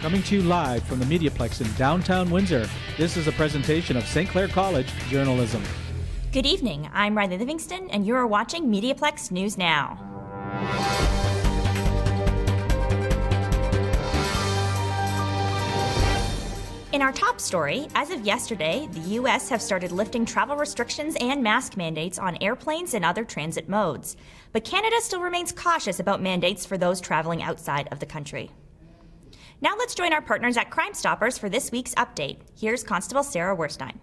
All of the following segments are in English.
Coming to you live from the MediaPlex in downtown Windsor, this is a presentation of St. Clair College Journalism. Good evening, I'm Riley Livingston, and you are watching MediaPlex News Now. In our top story, as of yesterday, the U.S. have started lifting travel restrictions and mask mandates on airplanes and other transit modes. But Canada still remains cautious about mandates for those traveling outside of the country. Now let's join our partners at Crime Stoppers for this week's update. Here's Constable Sarah Werstein.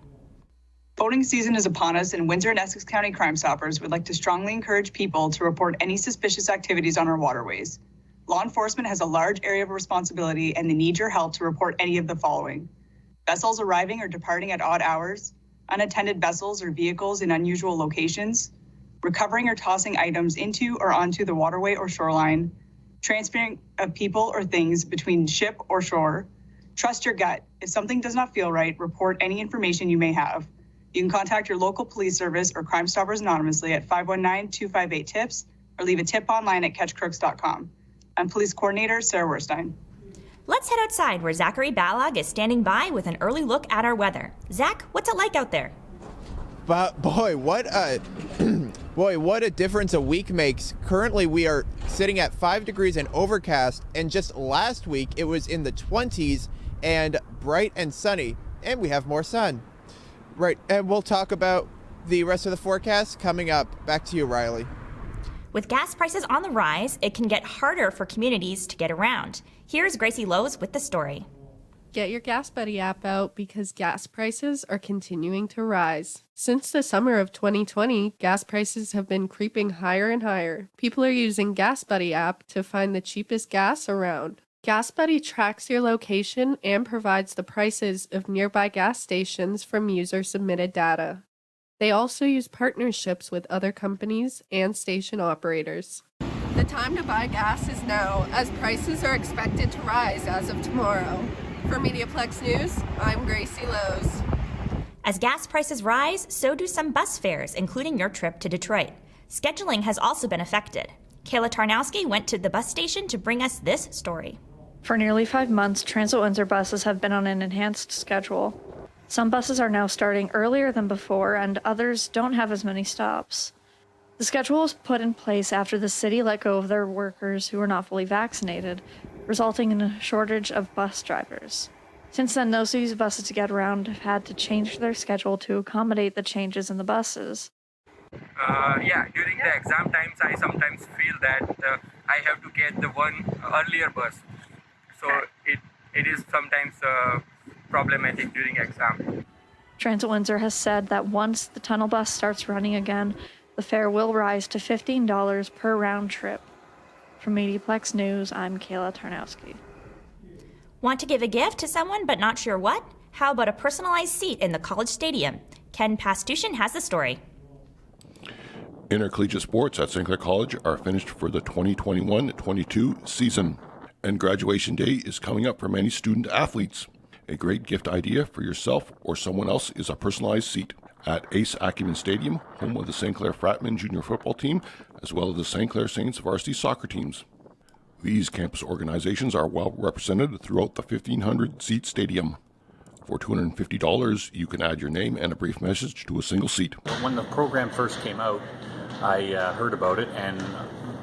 Voting season is upon us, and Windsor and Essex County Crime Stoppers would like to strongly encourage people to report any suspicious activities on our waterways. Law enforcement has a large area of responsibility, and they need your help to report any of the following: vessels arriving or departing at odd hours, unattended vessels or vehicles in unusual locations, recovering or tossing items into or onto the waterway or shoreline, transferring of people or things between ship or shore. Trust your gut. If something does not feel right, report any information you may have. You can contact your local police service or Crime Stoppers anonymously at 519-258-TIPS or leave a tip online at catchcrooks.com. I'm Police Coordinator Sarah Werstein. Let's head outside where Zachary Balog is standing by with an early look at our weather. Zach, what's it like out there? Boy, what a difference a week makes. Currently, we are sitting at 5 degrees and overcast, and just last week it was in the 20s and bright and sunny, and we have more sun. Right, and we'll talk about the rest of the forecast coming up. Back to you, Riley. With gas prices on the rise, it can get harder for communities to get around. Here's Gracie Lowe's with the story. Get your Gas Buddy app out because gas prices are continuing to rise. Since the summer of 2020, gas prices have been creeping higher and higher. People are using Gas Buddy app to find the cheapest gas around. Gas Buddy tracks your location and provides the prices of nearby gas stations from user-submitted data. They also use partnerships with other companies and station operators. The time to buy gas is now, as prices are expected to rise as of tomorrow. For MediaPlex News, I'm Gracie Lowe's. As gas prices rise, so do some bus fares, including your trip to Detroit. Scheduling has also been affected. Kayla Tarnowski went to the bus station to bring us this story. For nearly 5 months, Transit Windsor buses have been on an enhanced schedule. Some buses are now starting earlier than before, and others don't have as many stops. The schedule was put in place after the city let go of their workers who were not fully vaccinated, resulting in a shortage of bus drivers. Since then, those who use buses to get around have had to change their schedule to accommodate the changes in the buses. During the exam times, I sometimes feel that I have to get the one earlier bus. So it is sometimes problematic during exam. Transit Windsor has said that once the tunnel bus starts running again, the fare will rise to $15 per round trip. From MediaPlex News, I'm Kayla Tarnowski. Want to give a gift to someone but not sure what? How about a personalized seat in the college stadium? Ken Pastushin has the story. Intercollegiate sports at St. Clair College are finished for the 2021-22 season, and graduation day is coming up for many student athletes. A great gift idea for yourself or someone else is a personalized seat at Ace Acumen Stadium, home of the St. Clair Fratman junior football team, as well as the St. Clair Saints varsity soccer teams. These campus organizations are well represented throughout the 1,500-seat stadium. For $250, you can add your name and a brief message to a single seat. When the program first came out, I heard about it, and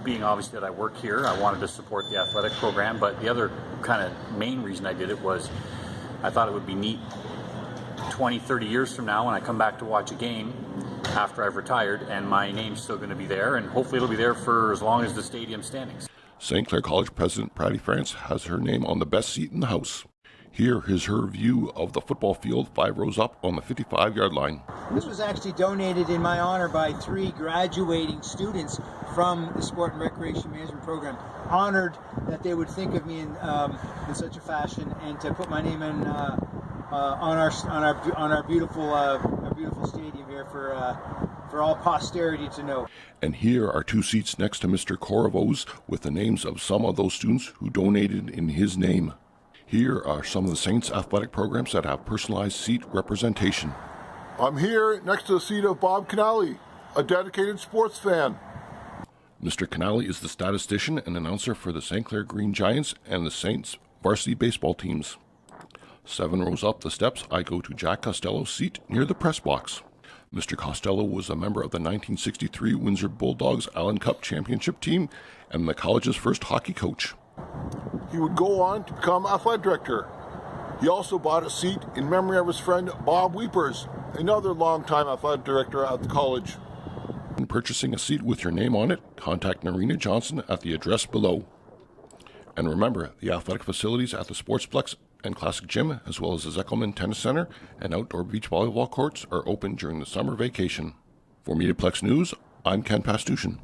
being obviously that I work here, I wanted to support the athletic program, but the other kind of main reason I did it was I thought it would be neat 20, 30 years from now when I come back to watch a game after I've retired, and my name's still going to be there, and hopefully it'll be there for as long as the stadium's standing. St. Clair College President Patty France has her name on the best seat in the house. Here is her view of the football field 5 rows up on the 55-yard line. This was actually donated in my honor by 3 graduating students from the Sport and Recreation Management Program. Honored that they would think of me in such a fashion, and to put my name in on our beautiful stadium here for all posterity to know. And here are 2 seats next to Mr. Corvo's with the names of some of those students who donated in his name. Here are some of the Saints athletic programs that have personalized seat representation. I'm here next to the seat of Bob Canali, a dedicated sports fan. Mr. Canali is the statistician and announcer for the St. Clair Green Giants and the Saints varsity baseball teams. 7 rows up the steps, I go to Jack Costello's seat near the press box. Mr. Costello was a member of the 1963 Windsor Bulldogs Allen Cup Championship team and the college's first hockey coach. He would go on to become athletic director. He also bought a seat in memory of his friend Bob Weepers, another longtime athletic director at the college. When purchasing a seat with your name on it, contact Narina Johnson at the address below. And remember, the athletic facilities at the Sportsplex and Classic Gym, as well as the Zeckelman Tennis Center and outdoor beach volleyball courts, are open during the summer vacation. For MediaPlex News, I'm Ken Pastushin.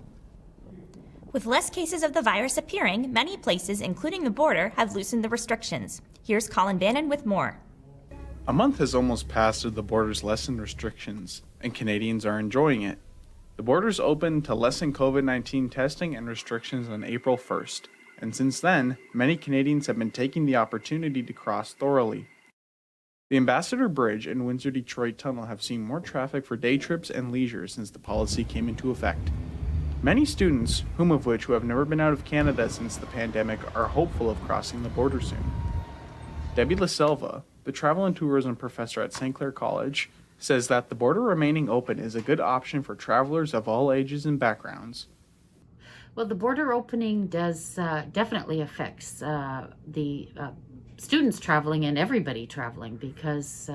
With less cases of the virus appearing, many places, including the border, have loosened the restrictions. Here's Colin Bannon with more. A month has almost passed as the borders lessened restrictions, and Canadians are enjoying it. The borders opened to lessen COVID-19 testing and restrictions on April 1st, and since then, many Canadians have been taking the opportunity to cross thoroughly. The Ambassador Bridge and Windsor-Detroit Tunnel have seen more traffic for day trips and leisure since the policy came into effect. Many students, who have never been out of Canada since the pandemic, are hopeful of crossing the border soon. Debbie LaSelva, the travel and tourism professor at St. Clair College, says that the border remaining open is a good option for travelers of all ages and backgrounds. Well, the border opening does definitely affects the students traveling and everybody traveling, because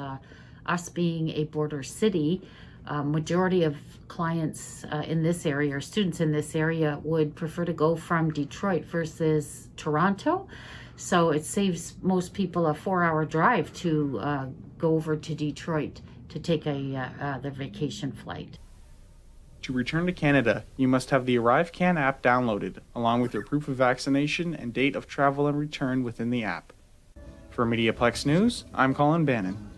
us being a border city, majority of clients in this area, or students in this area, would prefer to go from Detroit versus Toronto. So it saves most people a 4-hour drive to go over to Detroit to take their vacation flight. To return to Canada, you must have the ArriveCan app downloaded, along with your proof of vaccination and date of travel and return within the app. For MediaPlex News, I'm Colin Bannon.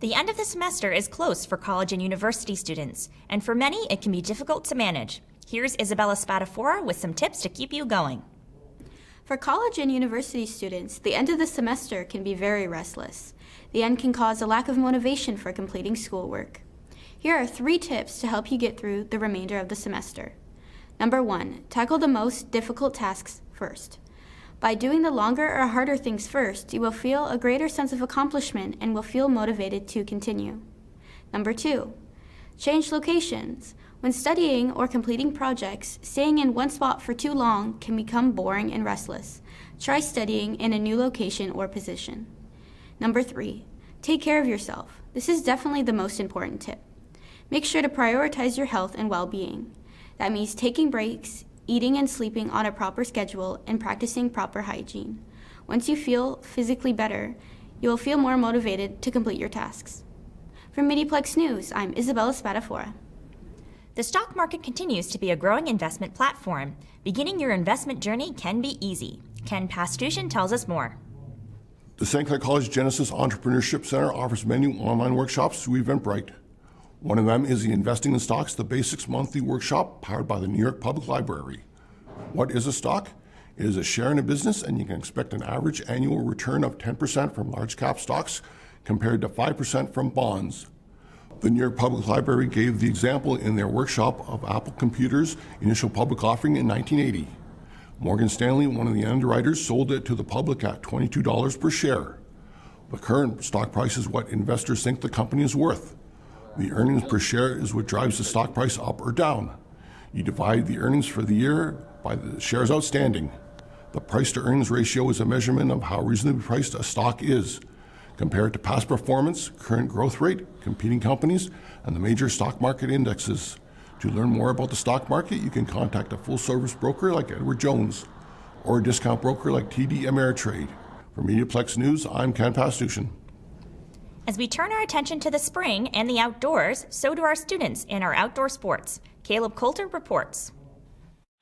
The end of the semester is close for college and university students, and for many, it can be difficult to manage. Here's Isabella Spadafora with some tips to keep you going. For college and university students, the end of the semester can be very restless. The end can cause a lack of motivation for completing schoolwork. Here are 3 tips to help you get through the remainder of the semester. Number 1, tackle the most difficult tasks first. By doing the longer or harder things first, you will feel a greater sense of accomplishment and will feel motivated to continue. Number 2, change locations. When studying or completing projects, staying in one spot for too long can become boring and restless. Try studying in a new location or position. Number 3, take care of yourself. This is definitely the most important tip. Make sure to prioritize your health and well-being. That means taking breaks, eating and sleeping on a proper schedule, and practicing proper hygiene. Once you feel physically better, you will feel more motivated to complete your tasks. For MediaPlex News, I'm Isabella Spadafora. The stock market continues to be a growing investment platform. Beginning your investment journey can be easy. Ken Pastushin tells us more. The St. Clair College Genesis Entrepreneurship Center offers many online workshops through Eventbrite. One of them is the Investing in Stocks, the Basics monthly workshop powered by the New York Public Library. What is a stock? It is a share in a business, and you can expect an average annual return of 10% from large cap stocks compared to 5% from bonds. The New York Public Library gave the example in their workshop of Apple Computer's initial public offering in 1980. Morgan Stanley, one of the underwriters, sold it to the public at $22 per share. The current stock price is what investors think the company is worth. The earnings per share is what drives the stock price up or down. You divide the earnings for the year by the shares outstanding. The price to earnings ratio is a measurement of how reasonably priced a stock is, compared to past performance, current growth rate, competing companies, and the major stock market indexes. To learn more about the stock market, you can contact a full-service broker like Edward Jones or a discount broker like TD Ameritrade. For MediaPlex News, I'm Ken Pastushin. As we turn our attention to the spring and the outdoors, so do our students in our outdoor sports. Caleb Coulter reports.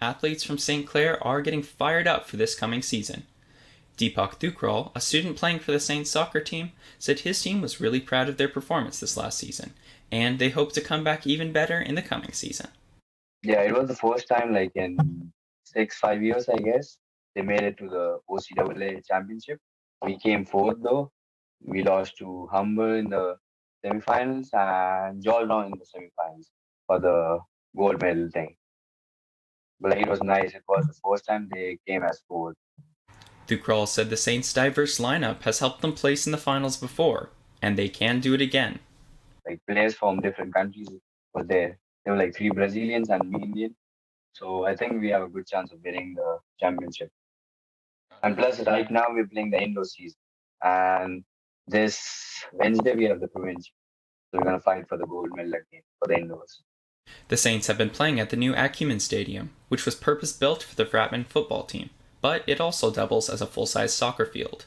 Athletes from St. Clair are getting fired up for this coming season. Deepak Thukral, a student playing for the Saints soccer team, said his team was really proud of their performance this last season, and they hope to come back even better in the coming season. Yeah, it was the first time in 5 years, I guess. They made it to the OCAA championship. We came fourth though. We lost to Humber in the semifinals and Georgetown in the semifinals for the gold medal thing. But it was nice. It was the first time they came as fourth. Thukrol said the Saints' diverse lineup has helped them place in the finals before, and they can do it again. Like players from different countries were there. There were like 3 Brazilians and me Indian. So I think we have a good chance of winning the championship. And plus, right now we're playing the indoor season. And this Wednesday we have the provincial. So we're going to fight for the gold medal again for the indoors. The Saints have been playing at the new Acumen Stadium, which was purpose-built for the Fratman football team, but it also doubles as a full-size soccer field.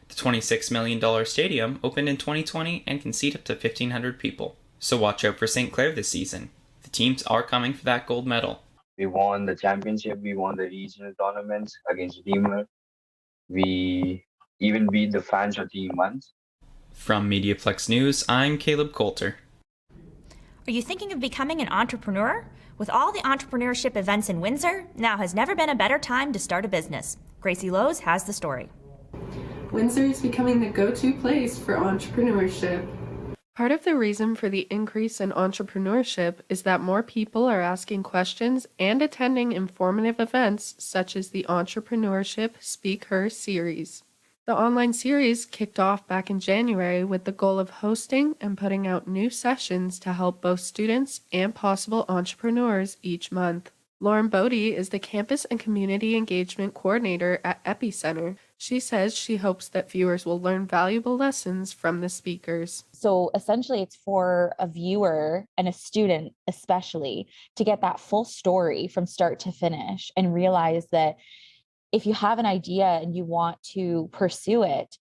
The $26 million stadium opened in 2020 and can seat up to 1,500 people. So watch out for St. Clair this season. The teams are coming for that gold medal. We won the championship, we won the regional tournaments against Redeemer. We even beat the Fanshawe team once. From MediaPlex News, I'm Caleb Coulter. Are you thinking of becoming an entrepreneur? With all the entrepreneurship events in Windsor, now has never been a better time to start a business. Gracie Lowe's has the story. Windsor is becoming the go-to place for entrepreneurship. Part of the reason for the increase in entrepreneurship is that more people are asking questions and attending informative events such as the Entrepreneurship Speak Her series. The online series kicked off back in January with the goal of hosting and putting out new sessions to help both students and possible entrepreneurs each month. Lauren Bodie is the Campus and Community Engagement Coordinator at Epicenter. She says she hopes that viewers will learn valuable lessons from the speakers. So essentially it's for a viewer and a student especially to get that full story from start to finish and realize that if you have an idea and you want to pursue it,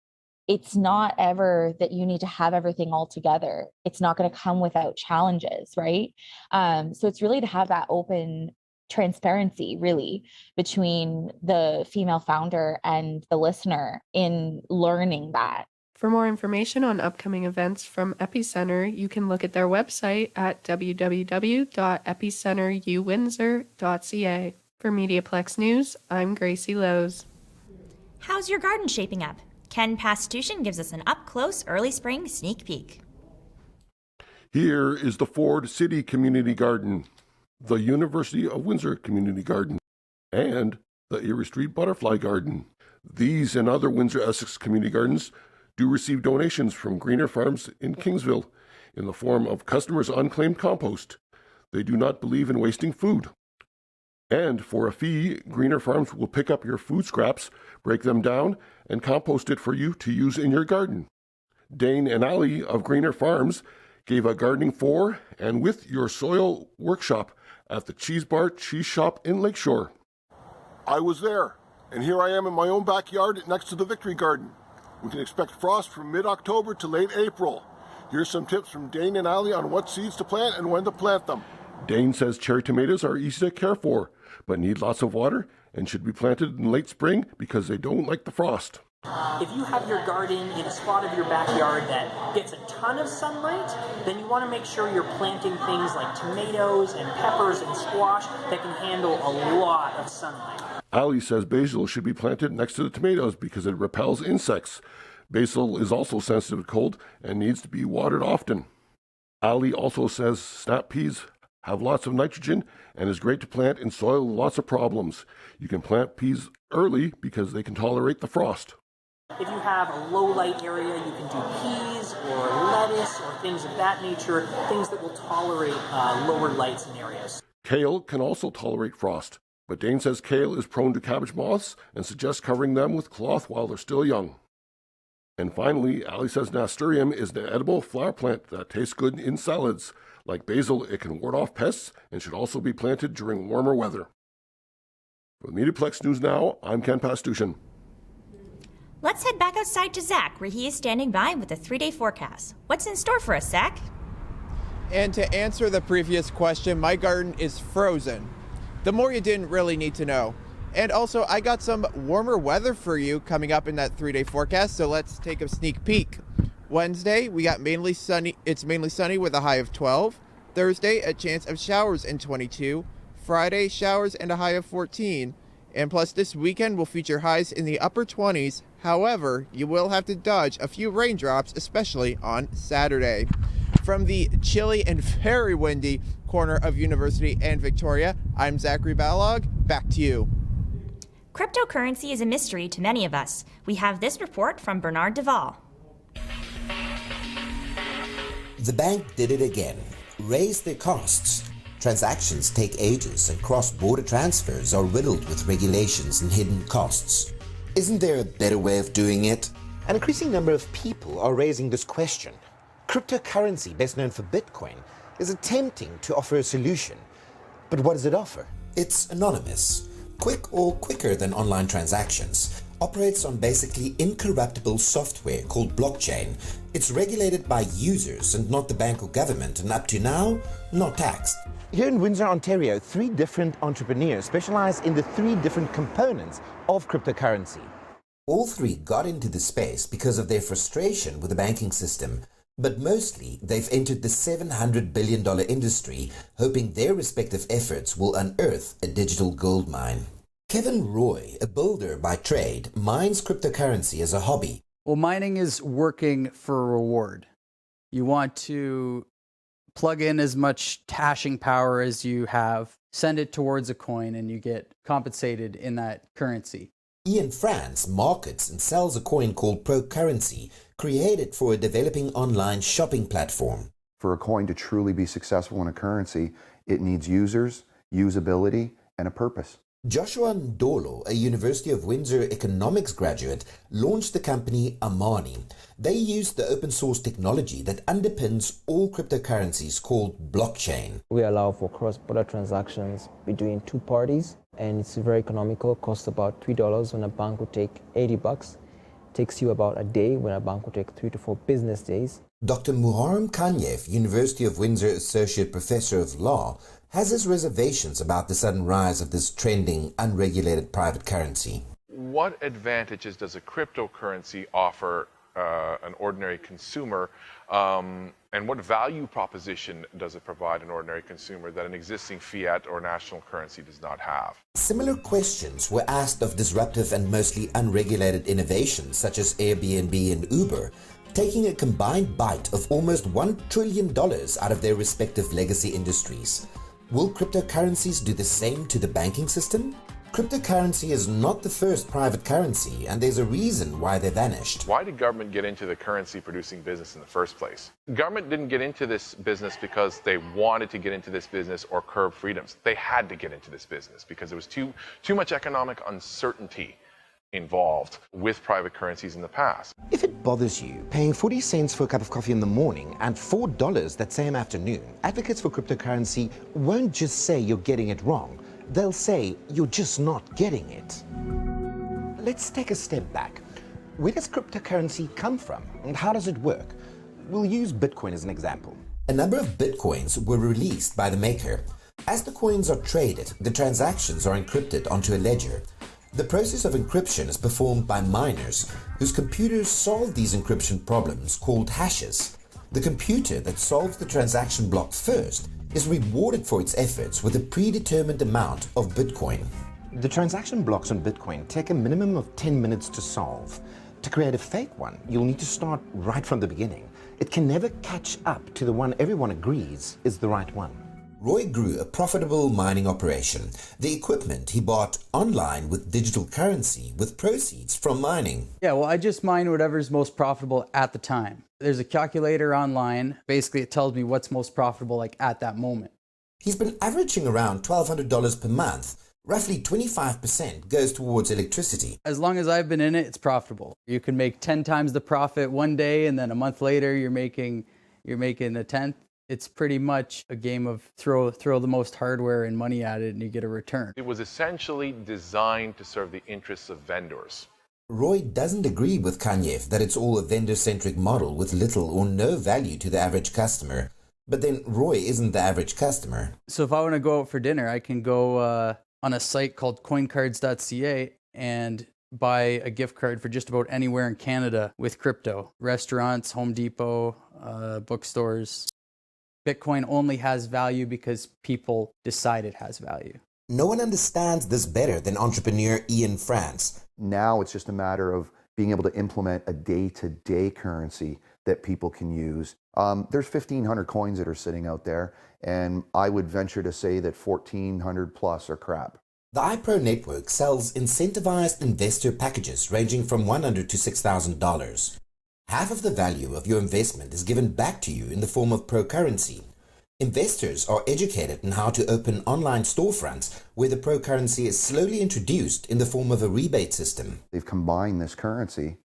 it's not ever that you need to have everything all together. It's not going to come without challenges, right? So it's really to have that open transparency really between the female founder and the listener in learning that. For more information on upcoming events from Epicenter, you can look at their website at www.epicenteruwindsor.ca. For MediaPlex News, I'm Gracie Lowe's. How's your garden shaping up? Ken Pastuchin gives us an up-close early spring sneak peek. Here is the Ford City Community Garden, the University of Windsor Community Garden, and the Erie Street Butterfly Garden. These and other Windsor-Essex community gardens do receive donations from Greener Farms in Kingsville in the form of customers' unclaimed compost. They do not believe in wasting food. And for a fee, Greener Farms will pick up your food scraps, break them down, and compost it for you to use in your garden. Dane and Ali of Greener Farms gave a gardening for and with your soil workshop at the Cheese Bar Cheese Shop in Lakeshore. I was there, and here I am in my own backyard next to the Victory Garden. We can expect frost from mid-October to late April. Here's some tips from Dane and Ali on what seeds to plant and when to plant them. Dane says cherry tomatoes are easy to care for, but need lots of water and should be planted in late spring because they don't like the frost. If you have your garden in a spot of your backyard that gets a ton of sunlight, then you want to make sure you're planting things like tomatoes and peppers and squash that can handle a lot of sunlight. Ali says basil should be planted next to the tomatoes because it repels insects. Basil is also sensitive to cold and needs to be watered often. Ali also says snap peas have lots of nitrogen and is great to plant in soil with lots of problems. You can plant peas early because they can tolerate the frost. If you have a low light area, you can do peas or lettuce or things of that nature, things that will tolerate lower light scenarios. Kale can also tolerate frost, but Dane says kale is prone to cabbage moths and suggests covering them with cloth while they're still young. And finally, Ali says nasturtium is an edible flower plant that tastes good in salads. Like basil, it can ward off pests and should also be planted during warmer weather. For MediaPlex News Now, I'm Ken Pastuchin. Let's head back outside to Zach, where he is standing by with a 3-day forecast. What's in store for us, Zach? And to answer the previous question, my garden is frozen. The more you didn't really need to know. And also, I got some warmer weather for you coming up in that 3-day forecast, so let's take a sneak peek. Wednesday, we got mainly sunny. It's mainly sunny with a high of 12. Thursday, a chance of showers in 22. Friday, showers and a high of 14. And plus, this weekend will feature highs in the upper 20s. However, you will have to dodge a few raindrops, especially on Saturday. From the chilly and very windy corner of University and Victoria, I'm Zachary Balog. Back to you. Cryptocurrency is a mystery to many of us. We have this report from Bernard Duval. The bank did it again. Raised their costs. Transactions take ages and cross-border transfers are riddled with regulations and hidden costs. Isn't there a better way of doing it? An increasing number of people are raising this question. Cryptocurrency, best known for Bitcoin, is attempting to offer a solution. But what does it offer? It's anonymous, quick or quicker than online transactions, operates on basically incorruptible software called blockchain. It's regulated by users and not the bank or government, and up to now, not taxed. Here in Windsor, Ontario, 3 different entrepreneurs specialize in the 3 different components of cryptocurrency. All 3 got into the space because of their frustration with the banking system, but mostly they've entered the $700 billion industry, hoping their respective efforts will unearth a digital gold mine. Kevin Roy, a builder by trade, mines cryptocurrency as a hobby. Well, mining is working for a reward. You want to plug in as much hashing power as you have, send it towards a coin, and you get compensated in that currency. Ian France markets and sells a coin called ProCurrency, created for a developing online shopping platform. For a coin to truly be successful in a currency, it needs users, usability, and a purpose. Joshua Ndolo, a University of Windsor economics graduate, launched the company Amani. They use the open source technology that underpins all cryptocurrencies called blockchain. We allow for cross-border transactions between 2 parties, and it's very economical. It costs about $3 when a bank would take $80. Takes you about a day when a bank would take 3 to 4 business days. Dr. Muharrem Kanyev, University of Windsor Associate Professor of Law, has his reservations about the sudden rise of this trending, unregulated private currency. What advantages does a cryptocurrency offer an ordinary consumer, and what value proposition does it provide an ordinary consumer that an existing fiat or national currency does not have? Similar questions were asked of disruptive and mostly unregulated innovations such as Airbnb and Uber, taking a combined bite of almost $1 trillion out of their respective legacy industries. Will cryptocurrencies do the same to the banking system? Cryptocurrency is not the first private currency, and there's a reason why they vanished. Why did government get into the currency producing business in the first place? Government didn't get into this business because they wanted to get into this business or curb freedoms. They had to get into this business because there was too much economic uncertainty involved with private currencies in the past. If it bothers you, paying 40 cents for a cup of coffee in the morning and $4 that same afternoon, advocates for cryptocurrency won't just say you're getting it wrong. They'll say you're just not getting it. Let's take a step back. Where does cryptocurrency come from and how does it work? We'll use Bitcoin as an example. A number of Bitcoins were released by the maker. As the coins are traded, the transactions are encrypted onto a ledger. The process of encryption is performed by miners, whose computers solve these encryption problems called hashes. The computer that solves the transaction block first is rewarded for its efforts with a predetermined amount of Bitcoin. The transaction blocks on Bitcoin take a minimum of 10 minutes to solve. To create a fake one, you'll need to start right from the beginning. It can never catch up to the one everyone agrees is the right one. Roy grew a profitable mining operation. The equipment he bought online with digital currency with proceeds from mining. Yeah, well, I just mine whatever's most profitable at the time. There's a calculator online. Basically, it tells me what's most profitable like at that moment. He's been averaging around $1,200 per month. Roughly 25% goes towards electricity. As long as I've been in it, it's profitable. You can make 10 times the profit one day, and then a month later, you're making a tenth. It's pretty much a game of throw the most hardware and money at it and you get a return. It was essentially designed to serve the interests of vendors. Roy doesn't agree with Kanyev that it's all a vendor-centric model with little or no value to the average customer. But then Roy isn't the average customer. So if I want to go out for dinner, I can go on a site called coincards.ca and buy a gift card for just about anywhere in Canada with crypto. Restaurants, Home Depot, bookstores. Bitcoin only has value because people decide it has value. No one understands this better than entrepreneur Ian France. Now it's just a matter of being able to implement a day-to-day currency that people can use. There's 1,500 coins that are sitting out there, and I would venture to say that 1,400 plus are crap. The iPro network sells incentivized investor packages ranging from $100 to $6,000. Half of the value of your investment is given back to you in the form of Pro currency. Investors are educated in how to open online storefronts where the Pro currency is slowly introduced in the form of a rebate system. They've combined this currency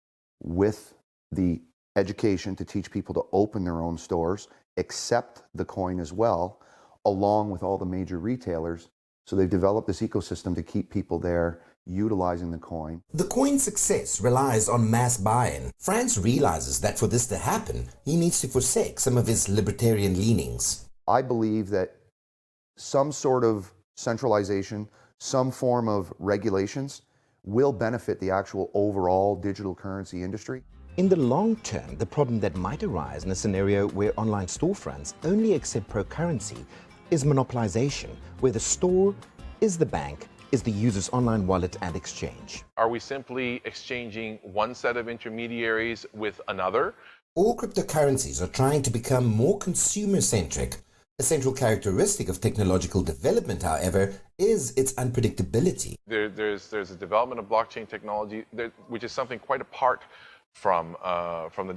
with the education to teach people to open their own stores, accept the coin as well, along with all the major retailers. So they've developed this ecosystem to keep people there utilizing the coin. The coin's success relies on mass buy-in. France realizes that for this to happen, he needs to forsake some of his libertarian leanings. I believe that some sort of centralization, some form of regulations will benefit the actual overall digital currency industry. In the long term, the problem that might arise in a scenario where online storefronts only accept Pro currency is monopolization, where the store is the bank, is the user's online wallet and exchange. Are we simply exchanging one set of intermediaries with another? All cryptocurrencies are trying to become more consumer-centric. A central characteristic of technological development, however, is its unpredictability. There's a development of blockchain technology which is something quite apart from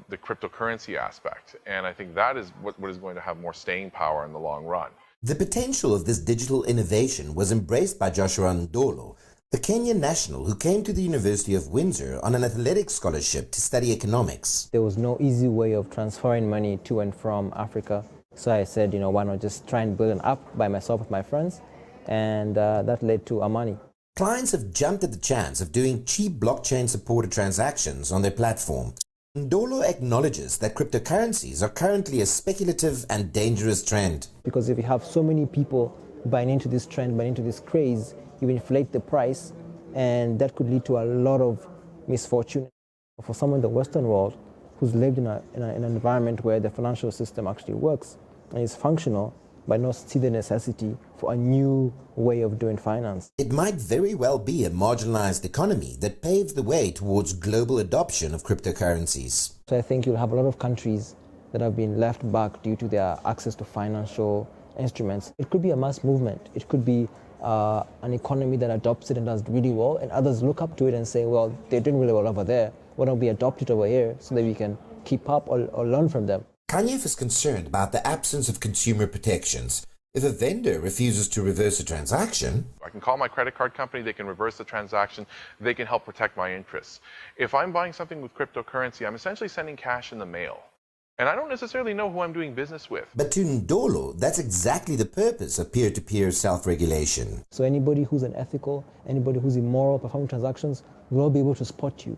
the cryptocurrency aspect. And I think that is what is going to have more staying power in the long run. The potential of this digital innovation was embraced by Joshua Ndolo, a Kenyan national who came to the University of Windsor on an athletics scholarship to study economics. There was no easy way of transferring money to and from Africa. So I said, why not just try and build an app by myself with my friends? And that led to Amani. Clients have jumped at the chance of doing cheap blockchain-supported transactions on their platform. Ndolo acknowledges that cryptocurrencies are currently a speculative and dangerous trend. Because if you have so many people buying into this trend, buying into this craze, you inflate the price, and that could lead to a lot of misfortune. For someone in the Western world who's lived in an environment where the financial system actually works and is functional, but not see the necessity for a new way of doing finance. It might very well be a marginalized economy that paves the way towards global adoption of cryptocurrencies. So I think you'll have a lot of countries that have been left back due to their access to financial instruments. It could be a mass movement. It could be an economy that adopts it and does really well, and others look up to it and say, well, they're doing really well over there. Why don't we adopt it over here so that we can keep up or learn from them? Kanyef is concerned about the absence of consumer protections. If a vendor refuses to reverse a transaction, I can call my credit card company, they can reverse the transaction, they can help protect my interests. If I'm buying something with cryptocurrency, I'm essentially sending cash in the mail. And I don't necessarily know who I'm doing business with. But to Ndolo, that's exactly the purpose of peer-to-peer self-regulation. So anybody who's unethical, anybody who's immoral performing transactions will all be able to spot you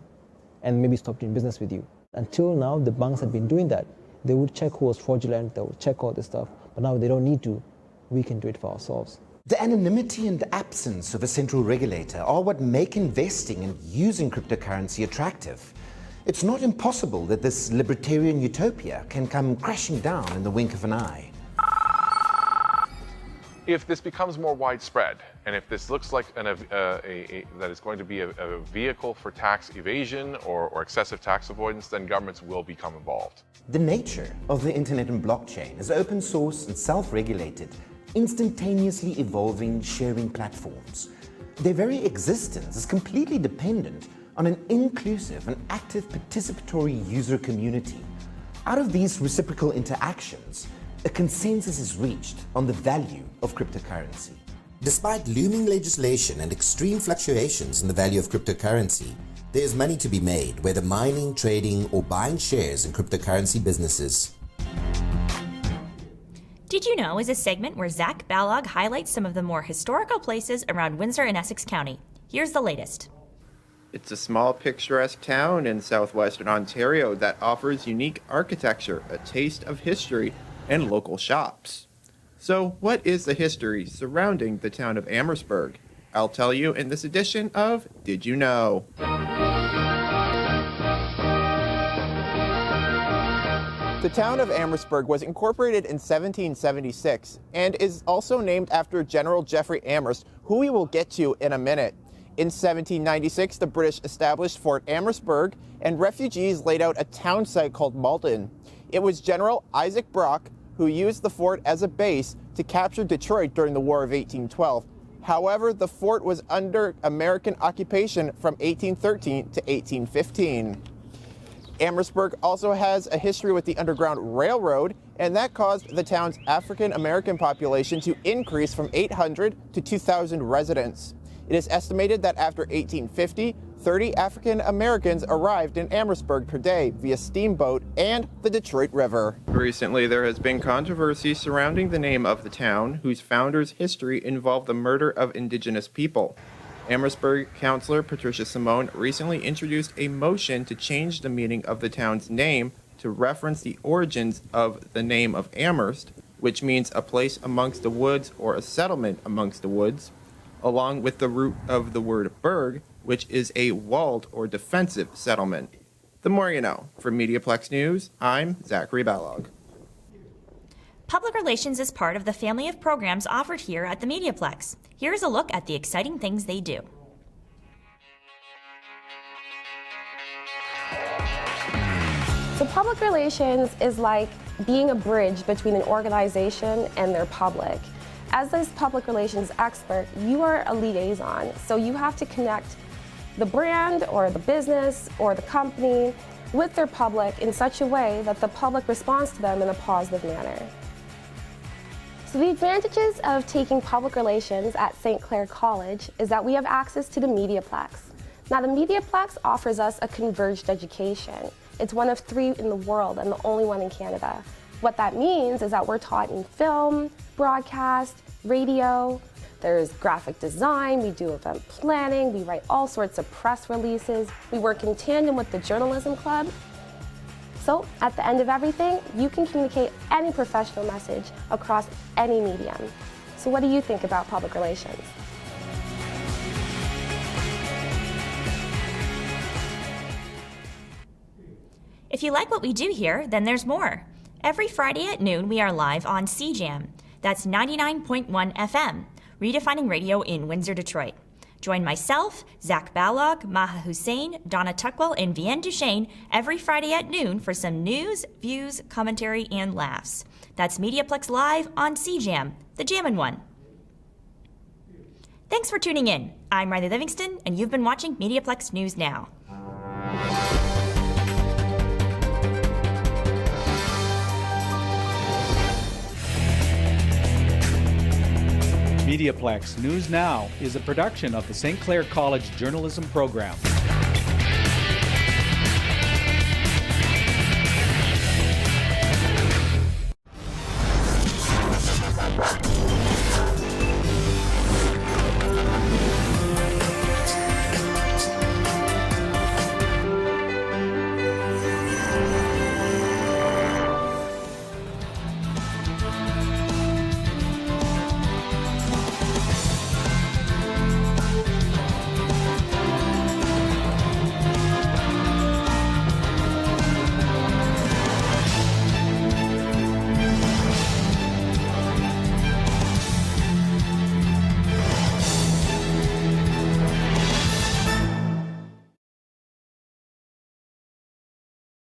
and maybe stop doing business with you. Until now, the banks had been doing that. They would check who was fraudulent, they would check all this stuff, but now they don't need to. We can do it for ourselves. The anonymity and absence of a central regulator are what make investing and using cryptocurrency attractive. It's not impossible that this libertarian utopia can come crashing down in the wink of an eye. If this becomes more widespread, and if this looks like that it's going to be a vehicle for tax evasion or excessive tax avoidance, then governments will become involved. The nature of the internet and blockchain is open source and self-regulated, instantaneously evolving sharing platforms. Their very existence is completely dependent on an inclusive and active participatory user community. Out of these reciprocal interactions, a consensus is reached on the value of cryptocurrency. Despite looming legislation and extreme fluctuations in the value of cryptocurrency, there is money to be made, whether mining, trading, or buying shares in cryptocurrency businesses. Did You Know is a segment where Zach Balog highlights some of the more historical places around Windsor and Essex County. Here's the latest. It's a small, picturesque town in southwestern Ontario that offers unique architecture, a taste of history, and local shops. So, what is the history surrounding the town of Amherstburg? I'll tell you in this edition of Did You Know? The town of Amherstburg was incorporated in 1776 and is also named after General Geoffrey Amherst, who we will get to in a minute. In 1796, the British established Fort Amherstburg, and refugees laid out a town site called Malden. It was General Isaac Brock who used the fort as a base to capture Detroit during the War of 1812. However, the fort was under American occupation from 1813 to 1815. Amherstburg also has a history with the Underground Railroad, and that caused the town's African American population to increase from 800 to 2,000 residents. It is estimated that after 1850, 30 African Americans arrived in Amherstburg per day via steamboat and the Detroit River. Recently, there has been controversy surrounding the name of the town, whose founder's history involved the murder of indigenous people. Amherstburg Councilor Patricia Simone recently introduced a motion to change the meaning of the town's name to reference the origins of the name of Amherst, which means a place amongst the woods or a settlement amongst the woods, along with the root of the word burg, which is a walled or defensive settlement. The more you know. For MediaPlex News, I'm Zachary Ballog. Public relations is part of the family of programs offered here at the MediaPlex. Here's a look at the exciting things they do. So public relations is like being a bridge between an organization and their public. As this public relations expert, you are a liaison, so you have to connect the brand or the business or the company with their public in such a way that the public responds to them in a positive manner. So the advantages of taking public relations at St. Clair College is that we have access to the MediaPlex. Now the MediaPlex offers us a converged education. It's one of 3 in the world and the only one in Canada. What that means is that we're taught in film, broadcast, radio, there's graphic design, we do event planning, we write all sorts of press releases, we work in tandem with the journalism club. So at the end of everything, you can communicate any professional message across any medium. So what do you think about public relations? If you like what we do here, then there's more. Every Friday at noon, we are live on CJAM. That's 99.1 FM, redefining radio in Windsor, Detroit. Join myself, Zach Ballog, Maha Hussein, Donna Tuckwell, and Vienne Duchesne every Friday at noon for some news, views, commentary, and laughs. That's MediaPlex Live on CJAM, the jammin' one. Thanks for tuning in. I'm Riley Livingston, and you've been watching MediaPlex News Now. MediaPlex News Now is a production of the St. Clair College Journalism Program.